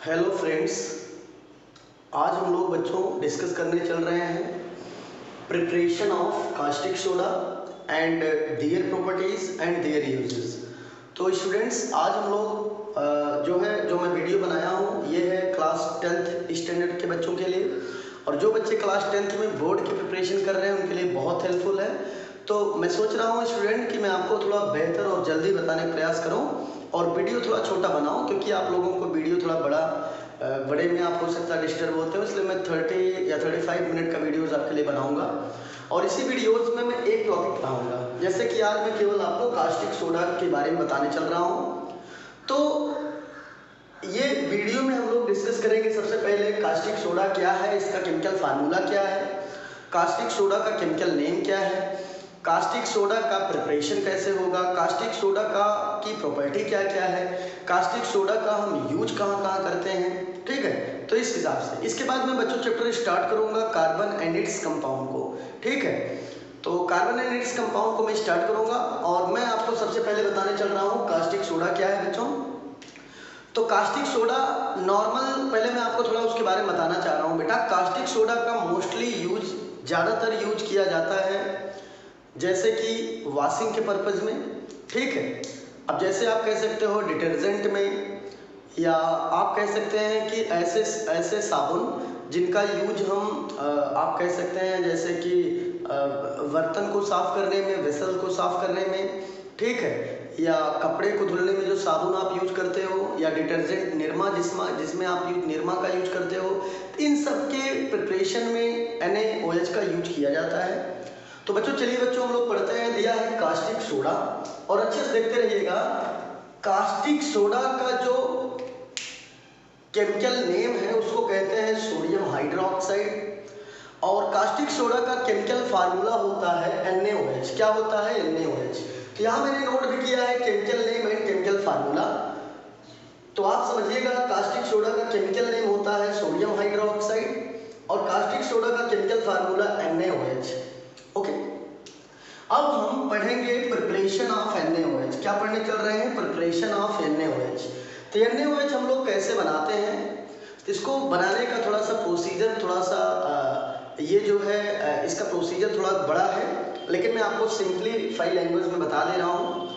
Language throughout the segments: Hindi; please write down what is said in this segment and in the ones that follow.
हेलो फ्रेंड्स, आज हम लोग बच्चों डिस्कस करने चल रहे हैं preparation of caustic soda and their properties and there uses. तो स्टूडेंट्स, आज हम लोग जो मैं वीडियो बनाया हूँ ये है क्लास 10th स्टैंडर्ड के बच्चों के लिए, और जो बच्चे क्लास 10th में बोर्ड की प्रिपरेशन कर रहे हैं उनके लिए बहुत हेल्पफुल है। तो मैं सोच रहा हूँ स्टूडेंट कि मैं आपको थोड़ा बेहतर और जल्दी बताने का प्रयास करूँ और वीडियो थोड़ा छोटा बनाऊँ, क्योंकि आप लोगों को वीडियो थोड़ा बड़े में आप हो सकता है डिस्टर्ब होते हो, इसलिए मैं 30 या 35 मिनट का वीडियोज़ आपके लिए बनाऊंगा। और इसी वीडियोज़ में मैं एक टॉपिक पढ़ाऊंगा, जैसे कि आज मैं केवल आपको कास्टिक सोडा के बारे में बताने चल रहा हूँ। तो ये वीडियो में हम लोग डिस्कस करेंगे सबसे पहले कास्टिक सोडा क्या है, इसका केमिकल फार्मूला क्या है, कास्टिक सोडा का केमिकल नेम क्या है, कास्टिक सोडा का प्रिपरेशन कैसे होगा, कास्टिक सोडा का की प्रॉपर्टी क्या क्या है, कास्टिक सोडा का हम यूज कहाँ कहाँ करते हैं। ठीक है, तो इस हिसाब से इसके बाद मैं बच्चों चैप्टर स्टार्ट करूंगा कार्बन एंड इट्स कंपाउंड को। ठीक है, तो कार्बन एंड इट्स कंपाउंड को मैं स्टार्ट करूंगा और मैं आपको सबसे पहले बताने चल रहा हूँ कास्टिक सोडा क्या है बच्चों। तो कास्टिक सोडा नॉर्मल, पहले मैं आपको थोड़ा उसके बारे में बताना चाह रहा हूँ बेटा। कास्टिक सोडा का मोस्टली ज़्यादातर यूज किया जाता है जैसे कि वॉशिंग के पर्पज़ में। ठीक है, अब जैसे आप कह सकते हो डिटर्जेंट में, या आप कह सकते हैं कि ऐसे साबुन जिनका यूज हम आप कह सकते हैं जैसे कि बर्तन को साफ़ करने में, वेसल को साफ़ करने में। ठीक है, या कपड़े को धुलने में जो साबुन आप यूज करते हो, या डिटर्जेंट निरमा जिसमें आप निरमा का यूज करते हो, इन सब के प्रिपरेशन में NaOH का यूज किया जाता है। तो बच्चों चलिए बच्चों हम लोग पढ़ते हैं, दिया है कास्टिक सोडा, और अच्छे से देखते रहिएगा। कास्टिक सोडा का जो केमिकल नेम है उसको कहते हैं सोडियम हाइड्रोक्साइड, और कास्टिक सोडा का केमिकल फार्मूला होता है NaOH। क्या होता है? NaOH। तो यहाँ मैंने नोट भी किया है chemical name and chemical formula. तो आप समझिएगा कास्टिक सोडा का केमिकल नेम होता है सोडियम हाइड्रोक्साइड और कास्टिक सोडा का केमिकल फार्मूला NaOH। ओके, अब हम पढ़ेंगे प्रिपरेशन ऑफ NaOH। क्या पढ़ने चल रहे हैं? Preparation of NaOH। तो NaOH हम लोग कैसे बनाते हैं, इसको बनाने का थोड़ा सा प्रोसीजर, थोड़ा सा ये जो है इसका प्रोसीजर थोड़ा बड़ा है, लेकिन मैं आपको सिंपलीफाई लैंग्वेज में बता दे रहा हूँ।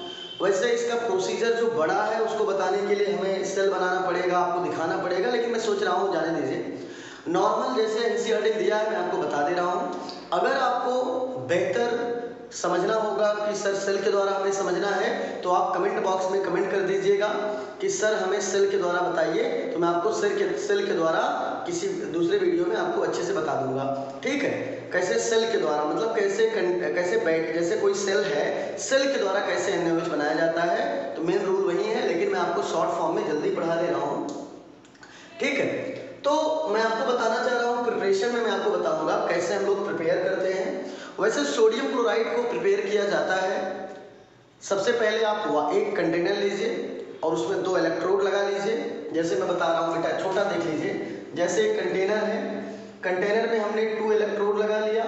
वैसे इसका प्रोसीजर जो बड़ा है उसको बताने के लिए हमें सेल बनाना पड़ेगा, आपको दिखाना पड़ेगा, लेकिन मैं सोच रहा हूँ जाने दीजिए। नॉर्मल जैसे NCERT दिया है मैं आपको बता दे रहा हूँ। अगर आपको बेहतर समझना होगा कि सर सेल के द्वारा हमें समझना है, तो आप कमेंट बॉक्स में कमेंट कर दीजिएगा कि सर हमें सेल के द्वारा बताइए, तो मैं आपको सेल के द्वारा किसी दूसरे वीडियो में आपको अच्छे से बता दूंगा। ठीक है, कैसे सेल के द्वारा, मतलब जैसे कोई सेल है, सेल के द्वारा कैसे NaOH बनाया जाता है, तो मेन रूल वही है, लेकिन मैं आपको शॉर्ट फॉर्म में जल्दी पढ़ा दे रहा हूँ। ठीक है, तो मैं आपको बताना चाह रहा हूँ प्रिपरेशन में मैं आपको बताऊंगा कैसे हम लोग प्रिपेयर करते हैं। वैसे सोडियम क्लोराइड को प्रिपेयर किया जाता है। सबसे पहले आप एक कंटेनर लीजिए और उसमें 2 इलेक्ट्रोड लगा लीजिए। जैसे मैं बता रहा हूँ बेटा, छोटा देख लीजिए। जैसे एक कंटेनर है, कंटेनर में हमने 2 इलेक्ट्रोड लगा लिया।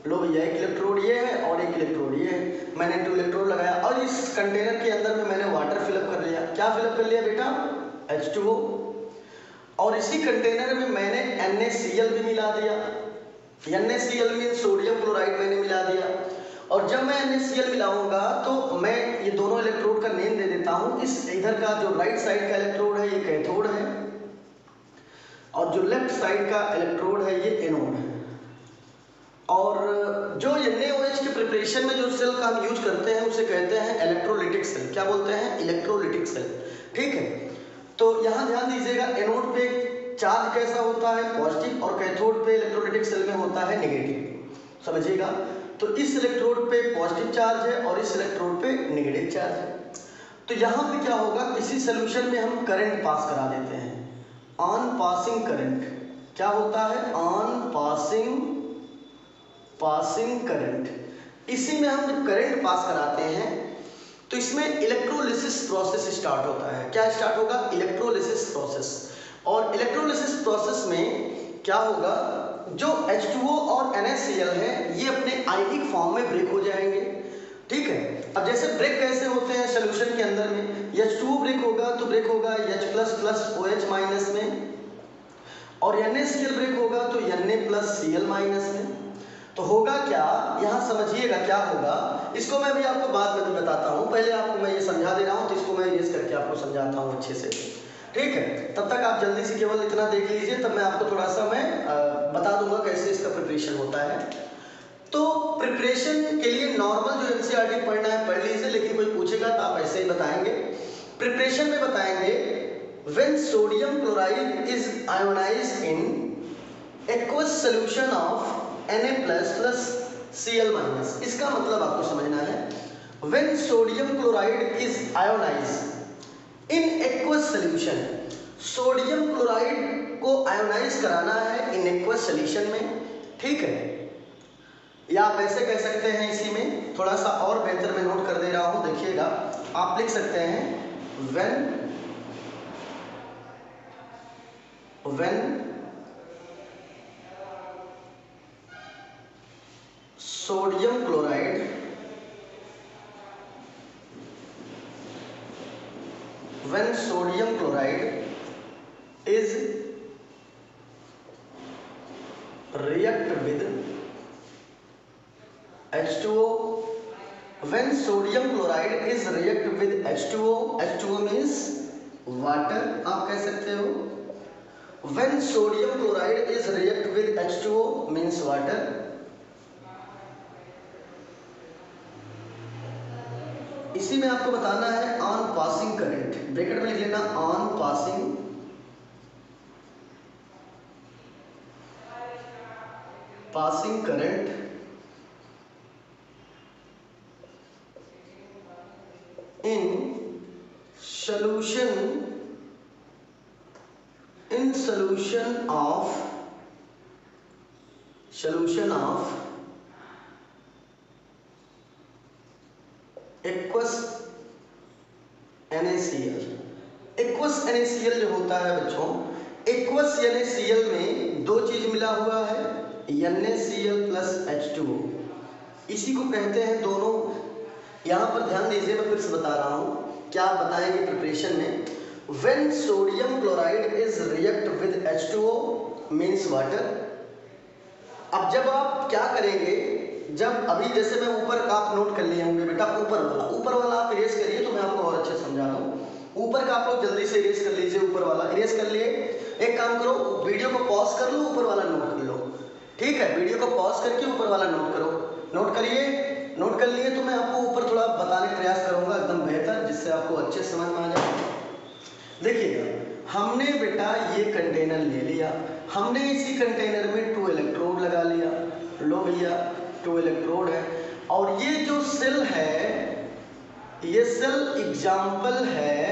लो भैया, एक इलेक्ट्रोड ये है और एक इलेक्ट्रोड ये है, मैंने 2 इलेक्ट्रोड लगाया, और इस कंटेनर के अंदर में मैंने वाटर फिलअप कर लिया। क्या फिलअप कर लिया बेटा? H2O। और इसी कंटेनर में मैंने NaCl भी मिला दिया। NaCl मीन सोडियम क्लोराइड मैंने मिला दिया। और जब मैं NaCl मिलाऊंगा तो मैं ये दोनों इलेक्ट्रोड का नेम दे देता हूँ। इस इधर का जो राइट साइड का इलेक्ट्रोड है ये कैथोड है, और जो लेफ्ट साइड का इलेक्ट्रोड है ये एनोड है। और जो NaOH के प्रिपरेशन में जो सेल का हम यूज करते हैं उसे कहते हैं इलेक्ट्रोलिटिक सेल। क्या बोलते हैं? Electrolytic cell. ठीक है, तो यहाँ ध्यान दीजिएगा, एनोड पे चार्ज कैसा होता है? पॉजिटिव, और कैथोड पे इलेक्ट्रोलिटिक सेल में होता है नेगेटिव। समझिएगा, तो इस इलेक्ट्रोड पे पॉजिटिव चार्ज है और इस इलेक्ट्रोड पे नेगेटिव चार्ज है। तो यहाँ पे क्या होगा, किसी सोल्यूशन में हम करंट पास करा देते हैं, ऑन पासिंग करंट। क्या होता है? On passing current. इसी में हम जब करंट पास कराते हैं तो इसमें इलेक्ट्रोलिसिस प्रोसेस स्टार्ट होता है। क्या स्टार्ट होगा? Electrolysis process. और इलेक्ट्रोलिसिस प्रोसेस में क्या होगा, जो H2O और NaCl है ये अपने आयनिक फॉर्म में ब्रेक हो जाएंगे। ठीक है। अब जैसे ब्रेक कैसे होते हैं सोल्यूशन के अंदर में, H2O ब्रेक होगा तो ब्रेक होगा H++OH माइनस में, और NaCl ब्रेक होगा तो Na+Cl माइनस में। तो होगा क्या, यहाँ समझिएगा क्या होगा, इसको मैं भी आपको बाद में भी बताता हूँ, पहले आपको मैं ये समझा दे रहा हूँ, तो इसको मैं इरेज करके आपको समझाता हूँ अच्छे से, ठीक है। तब तक आप जल्दी से केवल इतना देख लीजिए, तब मैं आपको थोड़ा सा मैं बता दूंगा कैसे इसका प्रिपरेशन होता है। तो प्रिपरेशन के लिए नॉर्मल जो एनसीईआरटी पढ़ना है पढ़ लीजिए, लेकिन कोई पूछेगा तो आप ऐसे ही बताएंगे। प्रिपरेशन में बताएंगे when sodium chloride is ionised in aqueous solution of Na++Cl-। इसका मतलब आपको समझना है, when sodium chloride is ionised in aqueous solution, sodium chloride को आयोनाइज कराना है इन एक्वस सॉल्यूशन में, ठीक है। या आप ऐसे कह सकते हैं, इसी में थोड़ा सा और बेहतर मैं नोट कर दे रहा हूं, देखिएगा आप लिख सकते हैं when sodium chloride is react with H2O, when sodium chloride is react with H2O, H2O means water आप कह सकते हो, when sodium chloride is react with H2O means water, इसी में आपको बताना है ऑन पासिंग करंट, ब्रैकेट में लिख लेना on passing current in solution of aqueous NaCl। Aqueous NaCl जो होता है बच्चों, एक्वस NaCl में दो चीज मिला हुआ है, NaCl प्लस H2O, इसी को कहते हैं दोनों। यहाँ पर ध्यान दीजिए, मैं फिर से बता रहा हूँ क्या बताएंगे प्रिपरेशन में। When sodium chloride is react with H2O means water. अब जब आप क्या करेंगे, जब अभी जैसे मैं ऊपर का आप नोट कर लिए होंगे बेटा, ऊपर वाला आप इरेज करिए तो मैं आपको और अच्छे समझा रहा हूँ। ऊपर का आप लोग जल्दी से इरेज कर लीजिए, ऊपर वाला इरेज कर लिए। एक काम करो, वीडियो को पॉज कर लो, ऊपर वाला नोट कर लो, ठीक है। वीडियो को पॉज करके ऊपर वाला नोट करो, नोट करिए। नोट कर लिए तो मैं आपको ऊपर थोड़ा बताने का प्रयास करूंगा एकदम बेहतर, जिससे आपको अच्छे समझ में आ जाए। देखिएगा, हमने बेटा ये कंटेनर ले लिया, हमने इसी कंटेनर में 2 इलेक्ट्रोड लगा लिया, लो भैया 2 इलेक्ट्रोड है, और ये जो सेल है, ये सेल एग्जाम्पल है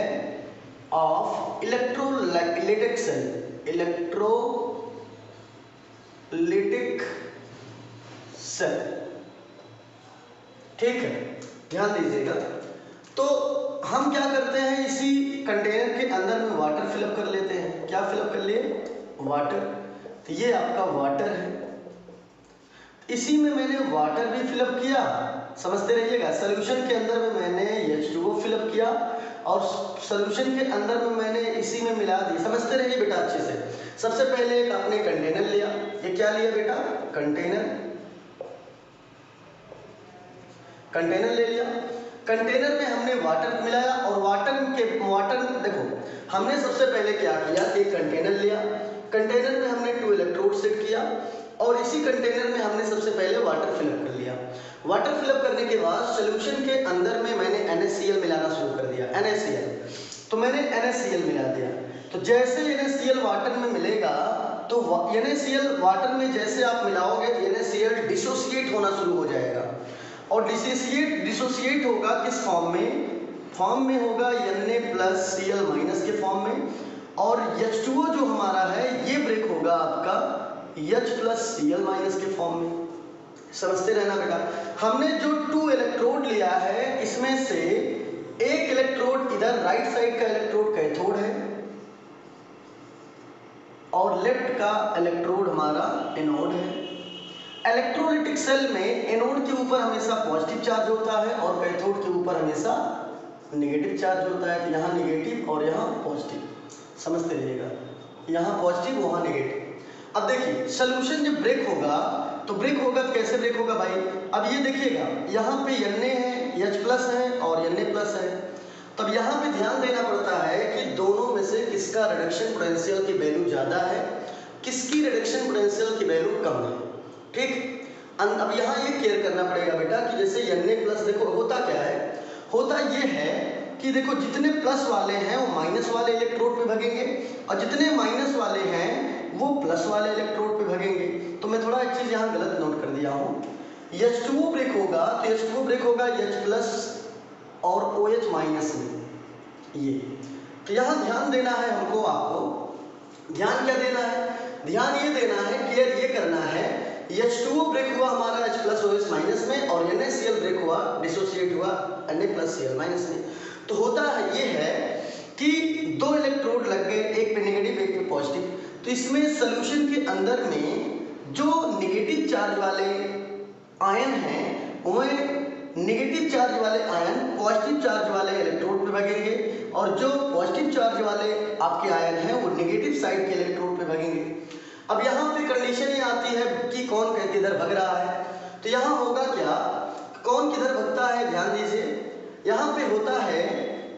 of electrolytic cell, electrolytic cell, ठीक है, ध्यान दीजिएगा। तो हम क्या करते हैं, इसी कंटेनर के अंदर में वाटर फिलअप कर लेते हैं। क्या फिलअप कर लिए, वाटर। तो ये आपका वाटर है, इसी में मैंने वाटर भी फिलअप किया, समझते रहिएगा। सोल्यूशन के अंदर में मैंने H2O फिलअप किया, और सोल्यूशन के अंदर में मैंने इसी में मिला दी, समझते रहिए बेटा अच्छे से। सबसे पहले एक आपने कंटेनर लिया, ये क्या लिया बेटा, कंटेनर ले लिया। कंटेनर में हमने वाटर मिलाया, और वाटर देखो, हमने सबसे पहले क्या किया, एक कंटेनर लिया, कंटेनर में हमने 2 इलेक्ट्रोड सेट किया, और इसी कंटेनर में हमने सबसे पहले वाटर फिलअप कर लिया। वाटर फिलअप करने के बाद सोल्यूशन के अंदर में मैंने NaCl मिलाना शुरू कर दिया, NaCl। तो मैंने NaCl मिला दिया, तो जैसे NaCl वाटर में मिलेगा, तो NaCl वाटर में जैसे आप मिलाओगे तो NaCl डिसोसिएट होना शुरू हो जाएगा, और डिसोसिएट होगा किस फॉर्म में होगा Na+Cl- के फॉर्म में, और H2O जो हमारा है ये ब्रेक होगा आपका H+Cl- के फॉर्म में। समझते रहना बेटा। हमने जो 2 इलेक्ट्रोड लिया है, इसमें से एक इलेक्ट्रोड इधर राइट साइड का इलेक्ट्रोड कैथोड है, और लेफ्ट का इलेक्ट्रोड हमारा एनोड है। इलेक्ट्रोलाइटिक सेल में एनोड के ऊपर हमेशा पॉजिटिव चार्ज होता है और कैथोड के ऊपर हमेशा नेगेटिव चार्ज होता है। तो यहाँ नेगेटिव और यहाँ पॉजिटिव, समझते रहिएगा, यहाँ पॉजिटिव वहाँ नेगेटिव। अब देखिए सोल्यूशन जब ब्रेक होगा तो ब्रेक होगा तो कैसे ब्रेक होगा भाई, अब ये देखिएगा यहाँ पे Na है, H प्लस है और Na प्लस है। तब यहाँ पे ध्यान देना पड़ता है कि दोनों में से किसका रिडक्शन पोटेंशियल की वैल्यू ज़्यादा है, किसकी रिडक्शन पोटेंशियल की वैल्यू कम है। ठीक, अब यहाँ ये केयर करना पड़ेगा बेटा कि जैसे Na प्लस, देखो होता क्या है, होता ये है कि देखो जितने प्लस वाले हैं वो माइनस वाले इलेक्ट्रोड पे भगेंगे और जितने माइनस वाले हैं वो प्लस वाले इलेक्ट्रोड पे भगेंगे। तो मैं थोड़ा एक चीज़ यहाँ गलत नोट कर दिया हूँ, H2O ब्रेक होगा तो H2O ब्रेक होगा H प्लस और OH माइनस में, ये तो यहाँ ध्यान देना है हमको, आपको ध्यान क्या देना है, ध्यान ये देना है, क्लियर ये करना है, H2O ब्रेक हुआ हमारा H प्लस OH माइनस में और NaCl ब्रेक हुआ, डिसोसिएट हुआ Na प्लस Cl माइनस में। तो होता है ये है कि दो इलेक्ट्रोड लग गए, एक पे नेगेटिव एक पे पॉजिटिव, तो इसमें सोल्यूशन के अंदर में जो नेगेटिव चार्ज वाले आयन हैं उनमें नेगेटिव चार्ज वाले आयन पॉजिटिव चार्ज वाले इलेक्ट्रोड पे भगेंगे और जो पॉजिटिव चार्ज वाले आपके आयन हैं वो नेगेटिव साइड के इलेक्ट्रोड पे भगेंगे। अब यहाँ पे कंडीशन ये आती है कि कौन किधर भग रहा है, तो यहाँ होगा क्या, कौन किधर भगता है, ध्यान दीजिए, यहाँ पे होता है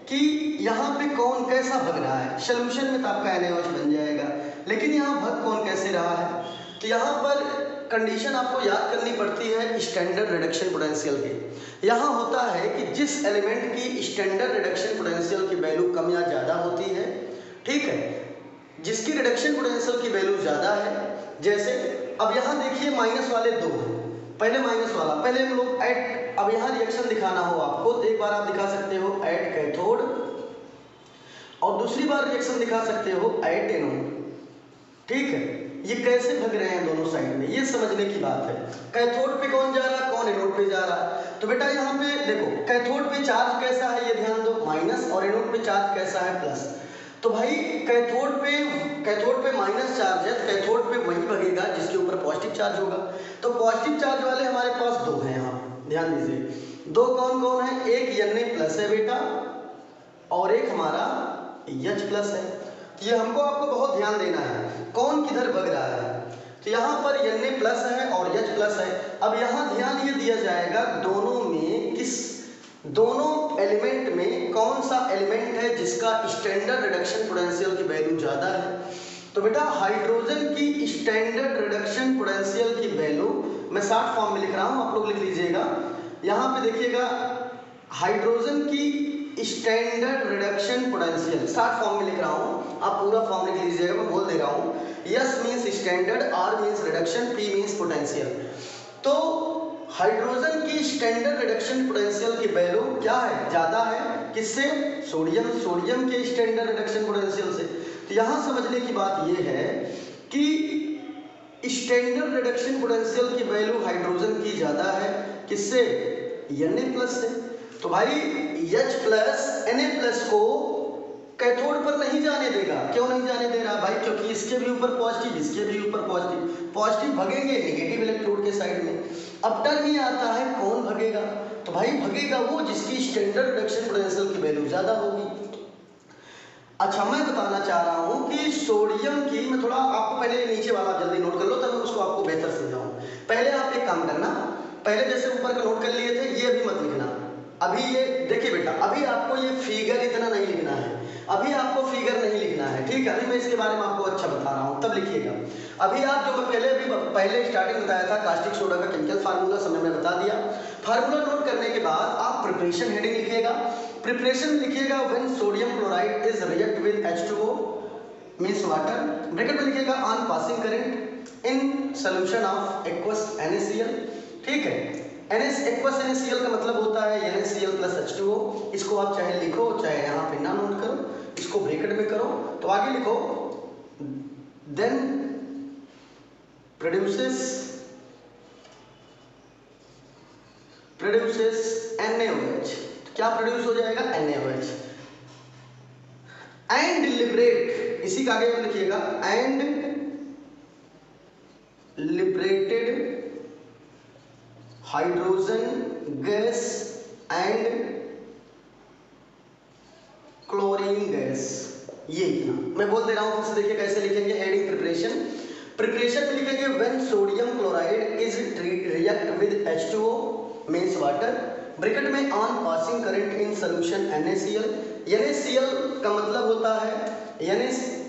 कि यहाँ पे कौन कैसा भग रहा है, सोल्यूशन में तो आपका NaOH बन जाएगा, लेकिन यहाँ भग कौन कैसे रहा है, तो यहाँ पर कंडीशन आपको याद करनी पड़ती है स्टैंडर्ड रिडक्शन पोटेंशियल की। यहाँ होता है कि जिस एलिमेंट की स्टैंडर्ड रिडक्शन पोटेंशियल की वैल्यू कम या ज़्यादा होती है, ठीक है, जिसकी रिडक्शन पोटेंशियल की वैल्यू ज़्यादा है, जैसे अब यहाँ देखिए माइनस वाले दो हैं, पहले माइनस वाला, पहले हम लोग ऐड, अब यहाँ रिएक्शन दिखाना हो आपको तो एक बार आप दिखा सकते हो ऐड कैथोड और दूसरी बार रिएक्शन दिखा सकते हो ऐड एनोड। ठीक है, ये कैसे भग रहे हैं दोनों साइड में, ये समझने की बात है। कैथोड पे कौन जा रहा है, कौन एनोड पे जा रहा है, तो बेटा यहाँ पे देखो कैथोड पे चार्ज कैसा है ये ध्यान दो, माइनस, और एनोड पे चार्ज कैसा है, प्लस। तो भाई कैथोड पे माइनस चार्ज है तो कैथोड पे वही भगेगा जिसके ऊपर पॉजिटिव चार्ज होगा। तो पॉजिटिव चार्ज वाले हमारे पास दो हैं, यहाँ ध्यान दीजिए, दो कौन कौन है, एक Na प्लस है बेटा और एक हमारा H प्लस है। तो ये हमको आपको बहुत ध्यान देना है कौन किधर भग रहा है। तो यहाँ पर Na प्लस है और H प्लस है। अब यहाँ ध्यान ये दिया जाएगा दोनों में दोनों एलिमेंट में कौन सा एलिमेंट है जिसका स्टैंडर्ड रिडक्शन पोटेंशियल की वैल्यू ज़्यादा है। तो बेटा हाइड्रोजन की स्टैंडर्ड रिडक्शन पोटेंशियल की वैल्यू मैं शॉर्ट फॉर्म में लिख रहा हूँ, आप लोग लिख लीजिएगा। यहाँ पे देखिएगा हाइड्रोजन की standard reduction potential short form में लिख रहा हूँ, आप पूरा फॉर्म लिख लीजिएगा, मैं बोल दे रहा हूँ। S means standard, R means reduction, P means potential. तो हाइड्रोजन की स्टैंडर्ड रिडक्शन पोटेंशियल की वैल्यू क्या है, ज़्यादा है, किससे, सोडियम के स्टैंडर्ड रिडक्शन पोटेंशियल से। तो यहाँ समझने की बात ये है कि स्टैंडर्ड रिडक्शन पोटेंशियल की वैल्यू हाइड्रोजन की ज़्यादा है, किससे, Na प्लस से। तो भाई H प्लस Na प्लस को कैथोड पर नहीं जाने देगा, क्यों नहीं जाने दे रहा भाई, क्योंकि इसके भी ऊपर पॉजिटिव, इसके भी ऊपर पॉजिटिव भगेंगे नेगेटिव इलेक्ट्रोड के साइड में। अब टर्म ये आता है कौन भगेगा, तो भाई भगेगा वो जिसकी स्टैंडर्ड रिडक्शन पोटेंशियल की वैल्यू ज़्यादा होगी। अच्छा मैं बताना चाह रहा हूँ कि सोडियम की, मैं थोड़ा आपको पहले नीचे वाला जल्दी नोट कर लो तब मैं उसको आपको बेहतर समझाऊँ। पहले आप एक काम करना, पहले जैसे ऊपर का नोट कर लिए थे ये अभी मत लिखना, अभी ये देखिए बेटा, अभी आपको ये फिगर इतना नहीं लिखना है, अभी आपको फिगर नहीं लिखना है, ठीक है, अभी मैं इसके बारे में आपको अच्छा बता रहा हूँ तब लिखिएगा। अभी आप जो मैं पहले स्टार्टिंग बताया था कास्टिक सोडा का केमिकल फार्मूला समय में बता दिया। फार्मूला नोट करने के बाद आप प्रिपरेशन हेडिंग लिखिएगा, प्रिपरेशन लिखिएगा when sodium chloride is react with H2O means water, bracket में लिखिएगा on passing current in solution of aqueous NaCl। ठीक है, एक्वस NaCl का मतलब होता है NaCl प्लस H2O। इसको आप चाहे लिखो चाहे यहाँ पे ना नोट करो, इसको ब्रैकेट में करो तो आगे लिखो देन produces NaOH। क्या प्रोड्यूस हो जाएगा, NaOH। एंड लिबरेट, इसी का आगे लिखिएगा and liberated hydrogen gas and chlorine gas. ये इतना मैं बोल दे रहा हूँ, फिर से देखिए कैसे लिखेंगे। हेडिंग प्रिपरेशन में लिखेंगे when sodium chloride is react with H2O means water, bracket में on passing current in solution NaCl। NaCl का मतलब होता है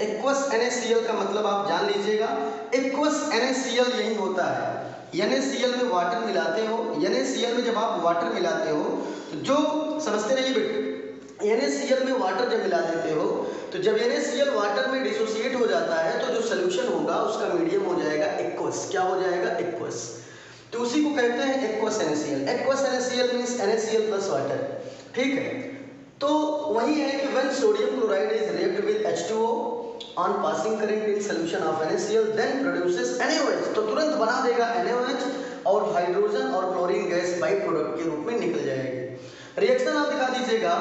एक्वस NaCl का मतलब आप जान लीजिएगा, एक्वस NaCl यही होता है। NaCl में वाटर मिलाते हो, NaCl में जब आप वाटर मिलाते हो तो जो समझते नहीं बेटे, NaCl में वाटर जब मिला देते हो तो जब NaCl वाटर में डिसोसिएट हो जाता है तो जो सोल्यूशन होगा उसका मीडियम हो जाएगा एक्वस। क्या हो जाएगा? एक्वस। तो उसी को कहते हैं aqueous NaCl। Aqueous NaCl means NaCl plus water. ठीक है, तो वही है कि when sodium chloride is react with H2O on passing current in solution of NaCl then produces NaOH, तो तुरंत बना देगा NaOH और हाइड्रोजन और क्लोरीन गैस बाई प्रोडक्ट के रूप में निकल जाएगी। रिएक्शन आप दिखा दीजिएगा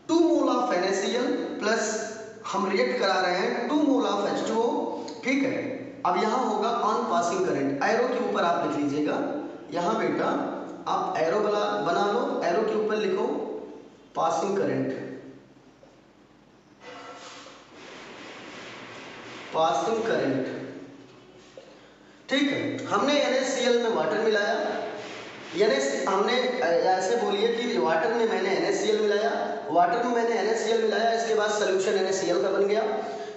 2 मोल ऑफ NaCl प्लस हम रिएक्ट करा रहे हैं 2 मोल ऑफ H2O। ठीक है, अब यहाँ होगा ऑन पासिंग करंट, एरो के ऊपर आप लिख लीजिएगा। यहाँ बेटा आप एरो बना लो, एरो के ऊपर लिखो पासिंग करंट, पासिंग करंट। ठीक है, हमने NaCl में वाटर मिलाया, हमने ऐसे बोलिए कि वाटर में मैंने NaCl मिलाया, वाटर में मैंने NaCl मिलाया, इसके बाद सोल्यूशन NaCl का बन गया।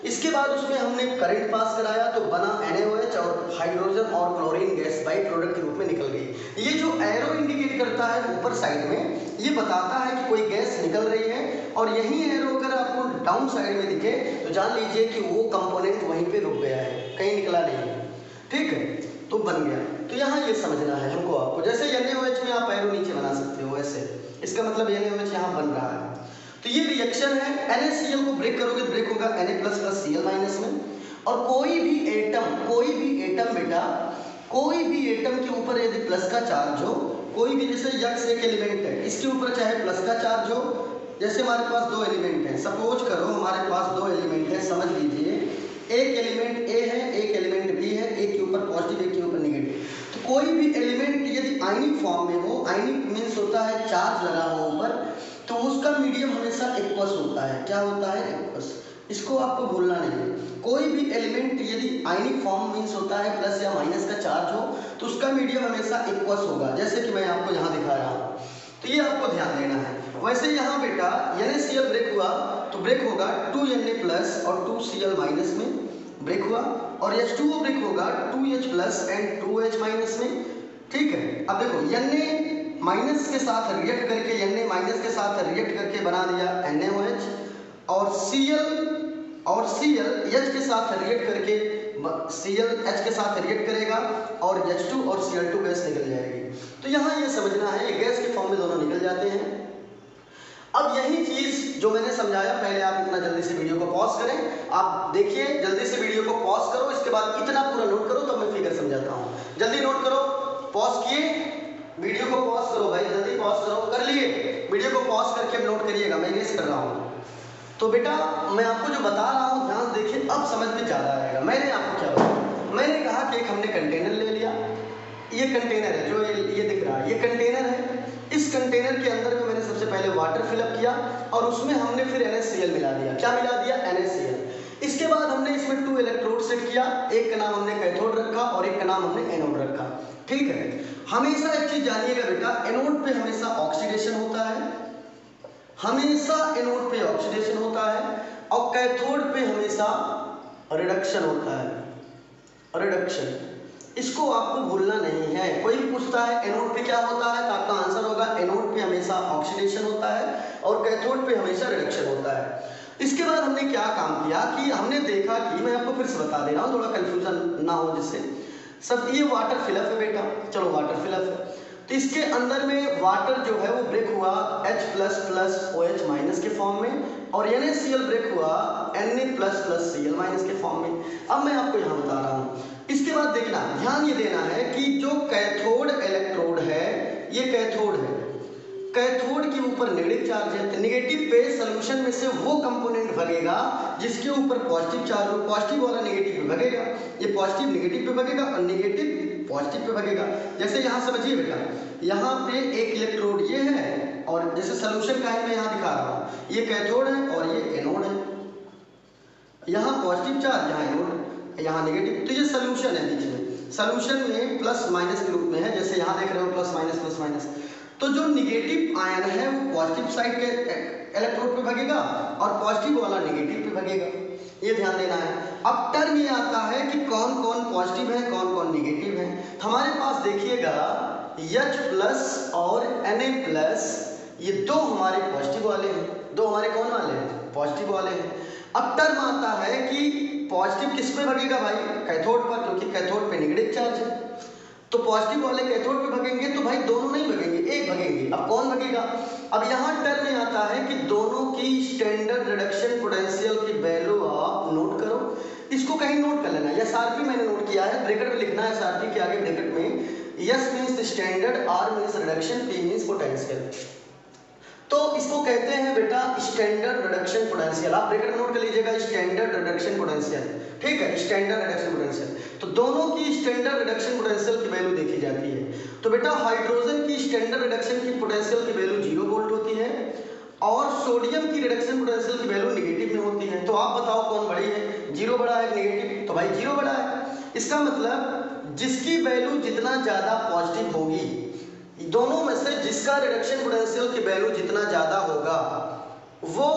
इसके बाद उसमें हमने करंट पास कराया तो बना NaOH और हाइड्रोजन और क्लोरीन गैस बाई प्रोडक्ट के रूप में निकल गई। ये जो एरो इंडिकेट करता है ऊपर साइड में, ये बताता है कि कोई गैस निकल रही है, और यही एरो अगर आपको डाउन साइड में दिखे तो जान लीजिए कि वो कंपोनेंट वहीं पे रुक गया है, कहीं निकला नहीं है। ठीक है, तो बन गया। तो यहाँ ये समझना है हमको आपको, जैसे NaOH में आप एरो नीचे बना सकते हो ऐसे, इसका मतलब NaOH यहाँ बन रहा है। तो ये रिएक्शन है, NaCl को ब्रेक करोगे तो ब्रेक होगा Na plus plus Cl minus में। और कोई भी एटम बेटा, कोई भी एटम के ऊपर यदि प्लस का चार्ज हो, कोई भी जैसे X एक एलिमेंट है, इसके ऊपर चाहे प्लस का चार्ज हो, जैसे हमारे पास 2 एलिमेंट हैं, सपोज करो हमारे पास 2 एलिमेंट है, समझ लीजिए एक एलिमेंट A है, एक एलिमेंट B है, एक के ऊपर पॉजिटिव एक के ऊपर नेगेटिव। तो कोई भी एलिमेंट यदि आयनिक फॉर्म में हो, आयनिक मीन्स होता है चार्ज लगा हो ऊपर, तो उसका मीडियम हमेशा एक्वस होता है। क्या होता है? एक्वस। इसको आपको भूलना नहीं है। कोई भी एलिमेंट यदि आयनिक फॉर्म मीन्स होता है प्लस या माइनस का चार्ज हो तो उसका मीडियम हमेशा एक्वस होगा, जैसे कि मैं आपको यहाँ दिखा रहा हूँ। तो ये आपको ध्यान देना है। वैसे यहाँ बेटा NaCl ब्रेक हुआ तो ब्रेक होगा 2Na प्लस और 2Cl माइनस में ब्रेक हुआ, और H2O ब्रेक होगा 2H plus and 2H minus में। ठीक है, अब देखो Na माइनस के साथ रिएक्ट करके, Na माइनस के साथ रिएक्ट करके बना दिया NaOH, और Cl H के साथ रिएक्ट करके Cl H के साथ रिएक्ट करेगा और H2 और Cl2 गैस निकल जाएगी। तो यहाँ ये समझना है, गैस के फॉर्म में दोनों निकल जाते हैं। अब यही चीज जो मैंने समझाया, पहले आप इतना जल्दी से वीडियो को पॉज करें, आप देखिए, जल्दी से वीडियो को पॉज करो, इसके बाद इतना पूरा नोट करो, तब मैं फिगर समझाता हूँ। जल्दी नोट करो, पॉज किए, वीडियो को पॉज करो भाई, जल्दी पॉज करो, कर लिए, वीडियो को पॉज करके नोट करिएगा, मैं इरेज कर रहा हूँ। तो बेटा मैं आपको जो बता रहा हूँ ध्यान देखिए, अब समझ में ज़्यादा आएगा। मैंने आपको क्या बताया, मैंने कहा कि एक हमने कंटेनर ले लिया, ये कंटेनर है जो ये दिख रहा है, ये कंटेनर है। इस कंटेनर के अंदर में मैंने सबसे पहले वाटर फिलअप किया और उसमें हमने फिर NaCl मिला दिया। क्या मिला दिया? NaCl। इसके बाद हमने इसमें 2 इलेक्ट्रोड सेट किया, एक का नाम हमने कैथोड रखा और एक का नाम हमने एनोड रखा। ठीक है, हमेशा एक चीज जानिएगा बेटा, एनोड पे हमेशा ऑक्सीडेशन होता है, हमेशा एनोड पे ऑक्सीडेशन होता है, और कैथोड पे हमेशा रिडक्शन होता है, रिडक्शन। इसको आपको भूलना नहीं है। कोई भी पूछता है एनोड पे क्या होता है तो आपका आंसर होगा एनोड पे हमेशा ऑक्सीडेशन होता है और कैथोड पे हमेशा रिडक्शन होता है। इसके बाद हमने क्या काम किया कि हमने देखा कि, मैं आपको फिर से बता दे रहा हूँ, थोड़ा कंफ्यूजन ना हो जिससे सब। ये वाटर फिलअप है बेटा, चलो वाटर फिलअप है, तो इसके अंदर में वाटर जो है वो ब्रेक हुआ H plus plus OH minus के फॉर्म में, और NaCl ब्रेक हुआ Na plus plus Cl minus के फॉर्म में। अब मैं आपको यहाँ बता रहा हूँ। इसके बाद देखना, ध्यान ये देना है कि जो कैथोड इलेक्ट्रोड है, ये कैथोड है, कैथोड के ऊपर नेगेटिव चार्ज है, तो नेगेटिव पे सोल्यूशन में से वो कंपोनेंट भगेगा जिसके ऊपर पॉजिटिव चार्ज हो, पॉजिटिव वाला नेगेटिव पे भगेगा, ये पॉजिटिव नेगेटिव पे भगेगा और नेगेटिव पॉजिटिव पे भगेगा। जैसे यहाँ समझिए बेटा, यहाँ पे एक इलेक्ट्रोड ये है और जैसे सोल्यूशन का है मैं यहाँ दिखा रहा हूँ, ये कैथोड है और ये एनोड है, यहाँ पॉजिटिव चार्ज, यहाँ एनोड, यहाँ नेगेटिव। तो ये सोल्यूशन है बीच में, सोल्यूशन में प्लस माइनस के रूप में है, जैसे यहाँ देख रहे हो प्लस माइनस। तो जो निगेटिव आयन है वो पॉजिटिव साइड के इलेक्ट्रोड पे भगेगा और पॉजिटिव वाला नेगेटिव पे भगेगा, ये ध्यान देना है। अब टर्म ये आता है कि कौन कौन पॉजिटिव है कौन कौन निगेटिव है। हमारे पास देखिएगा H+ और Na+, ये दो हमारे पॉजिटिव वाले हैं, दो हमारे कौन वाले हैं, पॉजिटिव वाले हैं। अब टर्म आता है कि पॉजिटिव किस पे भगेगा भाई, कैथोड पर, क्योंकि कैथोड पे नेगेटिव चार्ज है। तो पॉजिटिव वाले कैथोड पे भगेंगे तो भाई दोनों नहीं भगेंगे, एक भगेंगे। अब कौन भगेगा, अब यहाँ टर्म में आता है कि दोनों की स्टैंडर्ड रिडक्शन पोटेंशियल की वैल्यू आप नोट करो, इसको कहीं नोट कर लेना। SRP मैंने नोट किया है, ब्रैकेट में लिखना है SRP के आगे ब्रैकेट में, S means standard, R means reduction, P means potential. तो इसको कहते हैं बेटा स्टैंडर्ड रिडक्शन पोटेंशियल, आप ब्रैकेट में नोट कर लीजिएगा, स्टैंडर्ड रिडक्शन पोटेंशियल, ठीक है, स्टैंडर्ड रिडक्शन पोटेंशियल। तो दोनों की स्टैंडर्ड रिडक्शन पोटेंशियल की वैल्यू देखी जाती है। तो बेटा हाइड्रोजन की स्टैंडर्ड रिडक्शन की पोटेंशियल की वैल्यू 0 वोल्ट होती है और सोडियम की रिडक्शन पोटेंशियल की वैल्यू नेगेटिव में होती है। तो आप बताओ कौन बड़ी है, 0 बड़ा है नेगेटिव, तो भाई 0 बड़ा है। इसका मतलब जिसकी वैल्यू जितना ज्यादा पॉजिटिव होगी, दोनों में से जिसका रिडक्शन पोटेंशियल की वैल्यू जितना ज्यादा होगा वो,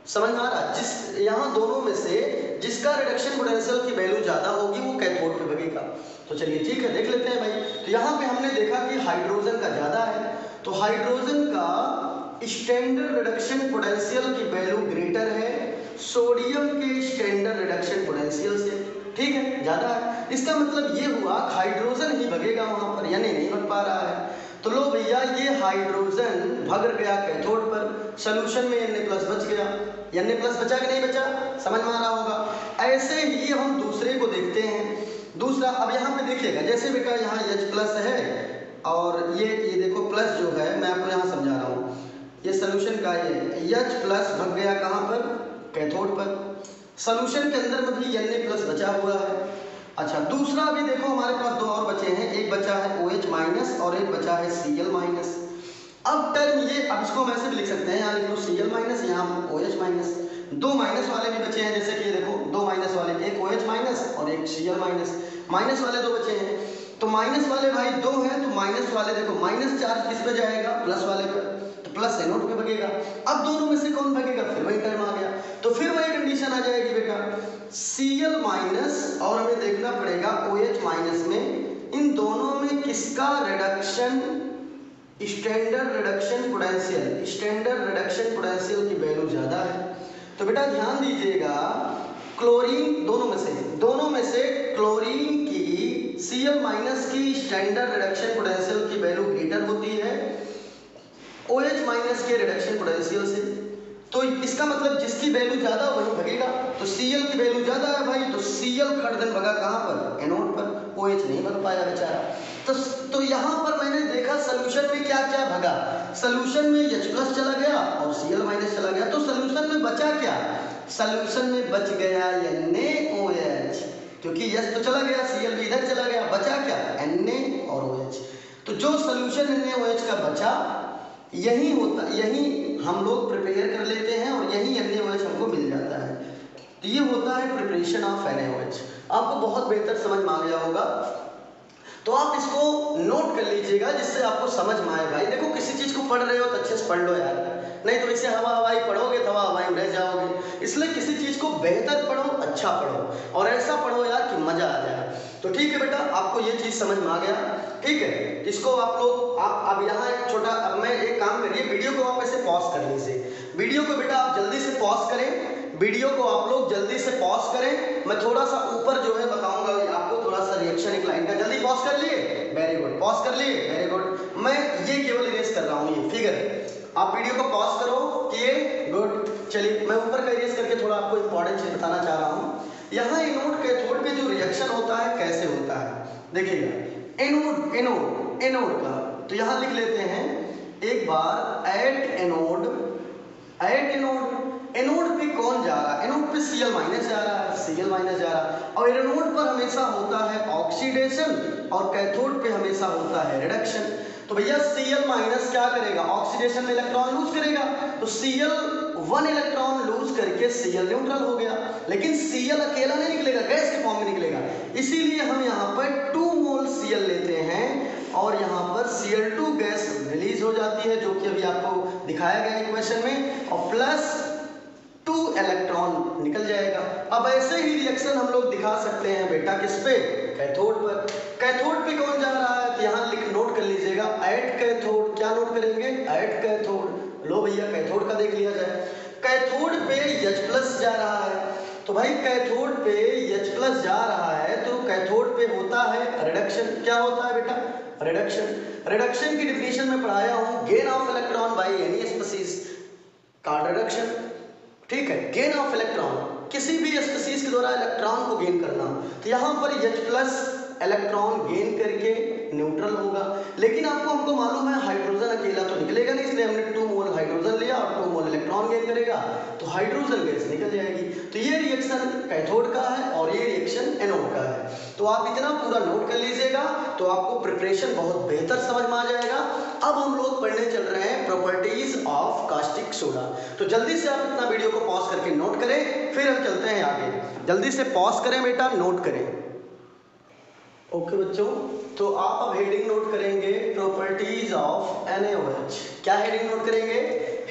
समझ में आ रहा, जिस यहाँ दोनों में से जिसका रिडक्शन पोटेंशियल की वैल्यू ज्यादा होगी वो कैथोड पे भगेगा। तो चलिए ठीक है, देख लेते हैं भाई। तो यहाँ पे हमने देखा कि हाइड्रोजन का ज्यादा है, तो हाइड्रोजन का स्टैंडर्ड रिडक्शन पोटेंशियल की वैल्यू ग्रेटर है सोडियम के स्टैंडर्ड रिडक्शन पोटेंशियल से, ठीक है, ज्यादा है। इसका मतलब ये हुआ हाइड्रोजन ही भगेगा वहां पर, यानी नहीं भग पा रहा है। तो लो भैया ये हाइड्रोजन भग गया कैथोड पर, सोल्यूशन में Na+ बच गया, Na+ बचा कि नहीं बचा, समझ में आ रहा होगा। ऐसे ही हम दूसरे को देखते हैं, दूसरा। अब यहाँ पे देखिएगा, जैसे बेटा यहाँ H+ है और ये देखो प्लस जो है, मैं आपको यहाँ समझा रहा हूँ, ये सोल्यूशन का ये H+ भग गया कहाँ पर, कैथोड पर। सोल्यूशन के अंदर में भी Na+ बचा हुआ है। अच्छा, दूसरा भी देखो हमारे पास दो और बचे हैं, एक बचा है OH- और एक बचा है Cl-। अब टर्म ये, अब इसको हम ऐसे भी लिख सकते हैं, यहाँ लिख लो Cl-, यहाँ OH-। दो माइनस वाले भी बचे हैं, जैसे कि ये देखो दो माइनस वाले, एक OH- और एक Cl-। माइनस वाले दो बचे हैं, तो माइनस वाले भाई दो हैं, तो माइनस वाले देखो माइनस चार्ज किस पे जाएगा, प्लस वाले पर, तो प्लस एनोड पे भगेगा। अब दोनों में से कौन भगेगा, फिर वही टर्म आ गया। तो फिर वही कंडीशन आ जाएगी बेटा, Cl- और हमें देखना पड़ेगा OH- में इन दोनों में किसका reduction standard reduction potential, standard reduction potential की वैल्यू ज्यादा है। तो बेटा ध्यान दीजिएगा, क्लोरीन दोनों में से क्लोरीन की Cl- की स्टैंडर्ड रिडक्शन पोटेंशियल की वैल्यू ग्रेटर होती है OH- के रिडक्शन पोटेंशियल से। तो इसका मतलब जिसकी वैल्यू ज्यादा वही भगेगा। तो Cl की वैल्यू ज्यादा है भाई, तो Cl खड़दन भगा कहाँ पर, एनोड पर, OH नहीं भग पाया बेचारा। तो यहाँ पर मैंने देखा सोल्यूशन में क्या क्या भगा, सोल्यूशन में H+ चला गया और Cl- चला गया। तो सोल्यूशन में बचा क्या, सोल्यूशन में बच गया NaOH, क्योंकि H तो चला गया, Cl भी इधर चला गया, बचा क्या, Na और OH। तो जो सोल्यूशन NaOH का बचा, यही होता, यही हम लोग प्रिपेयर कर लेते हैं और यही NaOH हमको मिल जाता है। तो ये होता है प्रिपरेशन ऑफ NaOH। आपको बहुत बेहतर समझ में आ गया होगा, तो आप इसको नोट कर लीजिएगा जिससे आपको समझ में आए। भाई देखो, किसी चीज को पढ़ रहे हो तो अच्छे से पढ़ लो यार, नहीं तो इसे हवा हवाई पढ़ोगे तो हवा हवाई में रह जाओगे। इसलिए किसी चीज को बेहतर पढ़ो, अच्छा पढ़ो और ऐसा पढ़ो यार कि मजा आ जाए। तो ठीक है बेटा, आपको ये चीज समझ में आ गया, ठीक है। इसको आप लोग, आप अब यहाँ एक छोटा, अब मैं एक काम करिए, वीडियो को आप ऐसे पॉज कर लीजिए, वीडियो को बेटा आप जल्दी से पॉज करें, वीडियो को आप लोग जल्दी से पॉज करें। मैं थोड़ा सा ऊपर जो है बताऊंगा आपको, थोड़ा सा रिएक्शन एक लाइन का, जल्दी पॉज कर लिए, वेरी गुड, पॉज कर लिए, वेरी गुड। मैं ये केवल इरेज कर रहा हूँ, ये फिगर, आप वीडियो को पॉज करो, किए, गुड। चलिए मैं ऊपर का इरेज करके थोड़ा आपको इंपॉर्टेंट चीज बताना चाह रहा हूँ। यहाँ एनोड कैथोड पे जो रिएक्शन होता है कैसे होता है, देखिएगा, एनोड एनोड एनोड का, तो यहाँ लिख लेते हैं एक बार, एट एनोड, एनोड पे कौन जा रहा है, एनोड पे Cl- जा रहा है, Cl- जा रहा है, और एनोड पर हमेशा होता है ऑक्सीडेशन और कैथोड पे हमेशा होता है रिडक्शन। तो भैया Cl माइनस क्या करेगा, ऑक्सीडेशन में इलेक्ट्रॉन लूज करेगा, तो Cl 1 इलेक्ट्रॉन लूज करके Cl न्यूट्रल हो गया, लेकिन Cl अकेला नहीं निकलेगा, गैस के फॉर्म में निकलेगा, इसीलिए हम यहाँ पर 2 मोल Cl लेते हैं और यहाँ पर Cl2 गैस रिलीज हो जाती है, जो कि अभी आपको दिखाया गया इक्वेशन में, और प्लस 2 इलेक्ट्रॉन निकल जाएगा। अब ऐसे ही रिएक्शन हम लोग दिखा सकते हैं बेटा किस पे, कैथोड पर। कैथोड पे कौन जा रहा है, तो यहाँ लिख नोट कर लीजिएगा, एट कैथोड। क्या नोट करेंगे, एट कैथोड। लो भैया कैथोड का देख लिया जाए, कैथोड पे H+ जा रहा है, तो भाई कैथोड पे H+ जा रहा है तो कैथोड पे होता है रिडक्शन। क्या होता है बेटा, रिडक्शन। रिडक्शन की डिफिनीशन में पढ़ाया हूँ, gain of electron by any species का रिडक्शन, ठीक है, गेन ऑफ इलेक्ट्रॉन, किसी भी स्पीसीज के द्वारा इलेक्ट्रॉन को गेन करना। तो यहाँ पर H+ इलेक्ट्रॉन गेन करके न्यूट्रल होगा, लेकिन हमको मालूम है हाइड्रोजन अकेला तो निकलेगा नहीं, इसलिए हमने 2 मोल हाइड्रोजन लिया और 2 मोल इलेक्ट्रॉन गेन करेगा तो हाइड्रोजन गैस निकल जाएगी। तो ये रिएक्शन कैथोड का है और ये रिएक्शन एनोड का है। तो आप इतना पूरा नोट कर लीजिएगा तो आपको प्रिपरेशन बहुत बेहतर समझ में आ जाएगा। अब हम लोग पढ़ने चल रहे हैं प्रॉपर्टीज ऑफ कास्टिक सोडा। तो जल्दी से आप अपना वीडियो को पॉज करके नोट करें, फिर हम चलते हैं आगे। जल्दी से पॉज करें बेटा, नोट करें। ओके बच्चों, तो आप अब हेडिंग नोट करेंगे प्रॉपर्टीज ऑफ NaOH। क्या हेडिंग नोट करेंगे,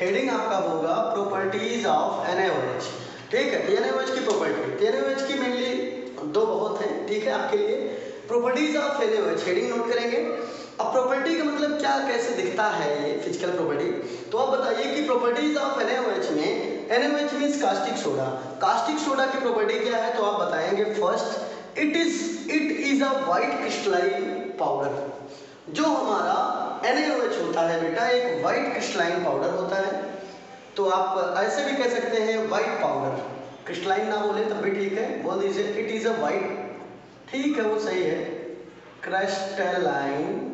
हेडिंग आपका होगा प्रॉपर्टीज ऑफ NaOH, ठीक है। NaOH की प्रॉपर्टी, NaOH की मेनली 2 बहुत हैं, ठीक है, आपके लिए। Properties of NaOH heading note करेंगे। अब प्रॉपर्टी का मतलब क्या, कैसे दिखता है ये फिजिकल प्रॉपर्टी, तो आप बताइए कि प्रॉपर्टीज ऑफ NaOH में, NaOH means caustic soda, caustic soda की प्रॉपर्टी क्या है, तो आप बताएंगे first it is a white crystalline powder. जो हमारा NaOH होता है बेटा एक वाइट क्रिस्टलाइन पाउडर होता है, तो आप ऐसे भी कह सकते हैं वाइट पाउडर, क्रिस्टलाइन ना बोले तब भी ठीक है, बोल दीजिए इट इज अ वाइट, ठीक है वो सही है, क्रिस्टलाइन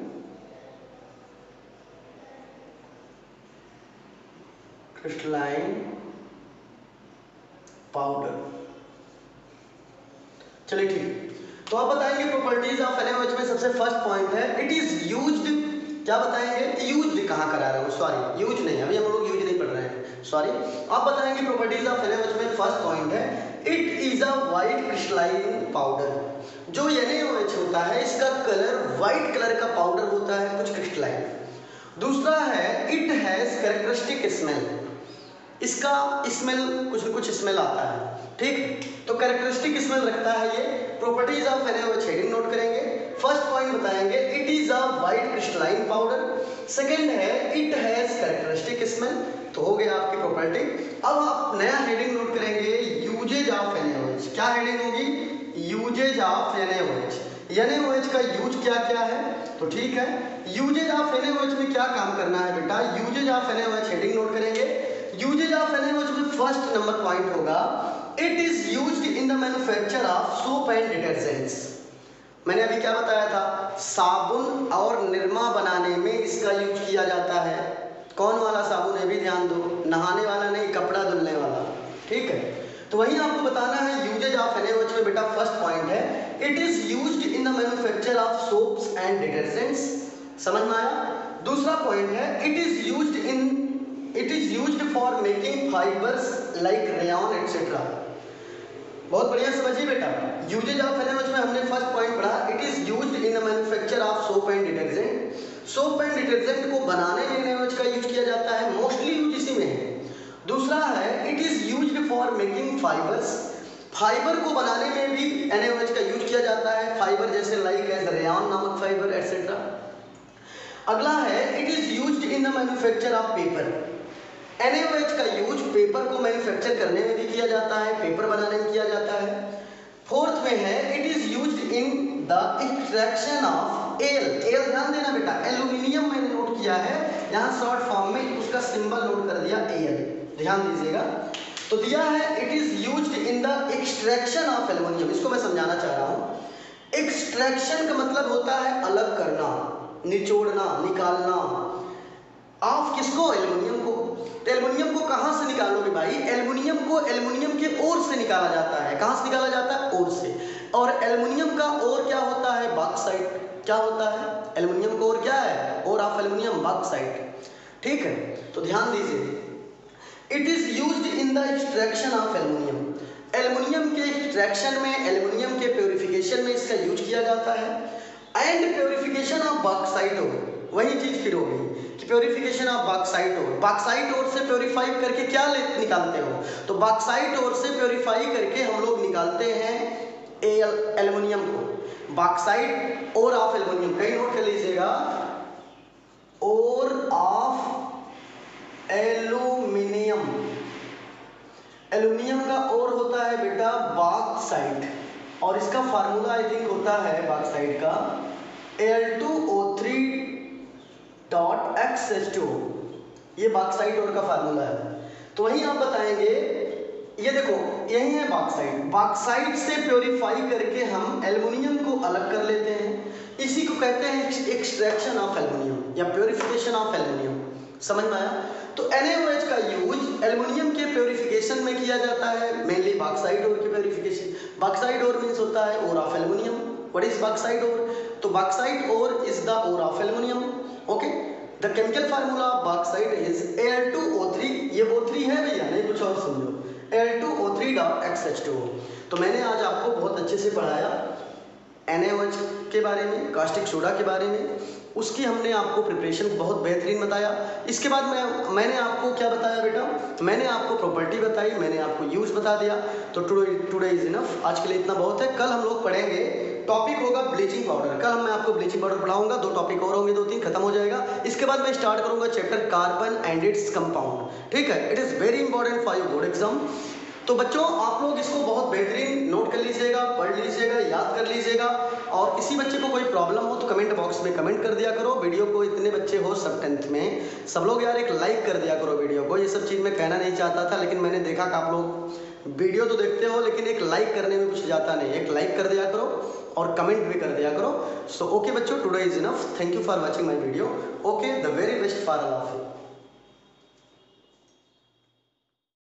पाउडर। चलिए ठीक, तो आप बताएंगे प्रॉपर्टीज ऑफ NaOH में सबसे फर्स्ट पॉइंट है इट इज यूज्ड। क्या बताएंगे, यूज्ड कहाँ करा रहा हूँ, सॉरी यूज नहीं, अभी हम लोग यूज नहीं पढ़ रहे हैं, सॉरी। आप बताएंगे प्रॉपर्टीज ऑफ NaOH में फर्स्ट पॉइंट है it is a white crystalline powder. जो NaOH होता है इसका कलर वाइट कलर का पाउडर होता है, कुछ क्रिस्टलाइन। दूसरा है इट हैज कैरेक्टरिस्टिक स्मेल, इसका स्मेल कुछ न कुछ स्मेल आता है, ठीक, तो कैरेक्टरिस्टिक स्मेल रखता है ये। Properties of NaOH heading note करेंगे। फर्स्ट पॉइंट बताएंगे it is a white crystalline powder, second है इट हैज कैरेक्टरिस्टिक स्मेल, तो हो गया आपकी प्रॉपर्टी। अब आप नया हेडिंग नोट करेंगे यूजेज ऑफ NaOH। क्या हेडिंग होगी, यूजेज ऑफ NaOH। NaOH का यूज क्या क्या है, तो ठीक है, यूजेज ऑफ NaOH में क्या काम करना है बेटा, uses of NaOH heading note करेंगे। यूजेज ऑफ NaOH में फर्स्ट नंबर पॉइंट होगा it is used in the manufacture of soap and detergents. मैंने अभी क्या बताया था, साबुन और निरमा बनाने में इसका यूज किया जाता है। कौन वाला साबुन है भी ध्यान दो, नहाने वाला नहीं, कपड़ा धुलने वाला, ठीक है। तो वही आपको बताना है यूजेज ऑफ NaOH में बेटा फर्स्ट पॉइंट है it is used in the manufacture of soaps and detergents, समझ में आया। दूसरा पॉइंट है it is used for making fibres like rayon etcetera. बहुत बढ़िया समझिए बेटा, यूजेज ऑफ NaOH में हमने फर्स्ट पॉइंट पढ़ा it is used in the manufacture of soap and detergent. Soap and detergent को बनाने में NaOH का यूज किया जाता है, मोस्टली यूज इसी में है। दूसरा है it is used for making fibres, fibre को बनाने में भी NaOH का यूज किया जाता है, फाइबर जैसे लाइक एज रेयॉन नामक फाइबर एटसेट्रा। अगला है it is used in the manufacture of paper. NaOH का यूज पेपर को मैन्युफैक्चर करने में भी किया जाता है, पेपर बनाने में किया जाता है। फोर्थ में है it is used in the extraction of L ध्यान देना बेटा, एल्यूमिनियम मैंने नोट किया है, यहाँ शॉर्ट फॉर्म में उसका सिंबल नोट कर दिया एल, ध्यान दीजिएगा। तो दिया है it is used in the extraction of aluminium, इसको मैं समझाना चाह रहा हूँ। एक्सट्रैक्शन का मतलब होता है अलग करना, निचोड़ना, निकालना। ऑफ किसको, एल्यूमिनियम को। तो एल्युमिनियम को कहाँ से निकालोगे भाई, एल्युमिनियम को एल्युमिनियम के ओर से निकाला जाता है। कहाँ से निकाला जाता है, ओर से। और एल्युमिनियम का ओर क्या होता है, बॉक्साइट। क्या होता है? एल्युमिनियम कोर क्या है? Ore of aluminium bauxite. ठीक है, तो ध्यान दीजिए, it is used in the extraction of aluminium. Aluminium के एक्सट्रैक्शन में, एल्युमिनियम के प्योरिफिकेशन में इसका यूज किया जाता है। And purification of bauxite ore, वही चीज फिर हो गई कि purification of bauxite ore, bauxite ore से प्योरीफाई करके क्या निकालते हो? तो बॉक्साइट ओर से प्योरीफाई करके हम लोग निकालते हैं एल्युमिनियम को। बॉक्साइट ओर ऑफ एल्युमिनियम, कहीं नोट कर लीजिएगा, ओर ऑफ एल्युमिनियम। एल्युमिनियम का ओर होता है बेटा बॉक्साइट, और इसका फार्मूला आई थिंक होता है बॉक्साइट का Al2O3.XH2, ये बॉक्साइट ओर का फार्मूला है। तो वहीं आप बताएंगे, ये देखो यही है बॉक्साइट। बॉक्साइट से प्योरीफाई करके हम एल्युमिनियम को अलग कर लेते हैं, इसी को कहते हैं एक्सट्रैक्शन ऑफ एल्युमिनियम या प्योरिफिकेशन ऑफ एल्युमिनियम। समझ में आया? तो NaOH का यूज एल्युमिनियम के प्योरिफिकेशन में किया जाता है, मेनली बॉक्साइट ओर की प्योरिफिकेशन। बॉक्साइट ओर मींस होता है ore of aluminium. What is bauxite ore? तो bauxite ore is the ore of aluminium. Okay, the chemical formula of bauxite is Al2O3, ये O3 है भैया, नहीं कुछ और समझो, Al2O3.XH2। तो मैंने आज आपको बहुत अच्छे से पढ़ाया NaOH के बारे में, कास्टिक सोडा के बारे में, उसकी हमने आपको प्रिपरेशन बहुत बेहतरीन बताया। इसके बाद मैंने आपको क्या बताया बेटा? मैंने आपको प्रॉपर्टी बताई, मैंने आपको यूज बता दिया। तो टुडे इज इनफ, आज के लिए इतना बहुत है। कल हम लोग पढ़ेंगे, टॉपिक होगा ब्लीचिंग पाउडर। कल मैं आपको ब्लीचिंग पाउडर पढ़ाऊंगा, 2 टॉपिक और होंगे, 2-3 खत्म हो जाएगा। इसके बाद मैं स्टार्ट करूंगा chapter carbon and its compound. ठीक है, it is very important for your board exam. तो बच्चों आप लोग इसको बहुत बेहतरीन नोट कर लीजिएगा, पढ़ लीजिएगा, याद कर लीजिएगा। और किसी बच्चे को कोई प्रॉब्लम हो तो कमेंट बॉक्स में कमेंट कर दिया करो। वीडियो को, इतने बच्चे हो सब 10th में, सब लोग यार एक लाइक कर दिया करो वीडियो को। ये सब चीज़ मैं कहना नहीं चाहता था, लेकिन मैंने देखा कि आप लोग वीडियो तो देखते हो लेकिन एक लाइक करने में कुछ जाता नहीं। एक लाइक कर दिया करो और कमेंट भी कर दिया करो। सो ओके बच्चों, today is enough. Thank you for watching my video. Okay, the very best for all of you.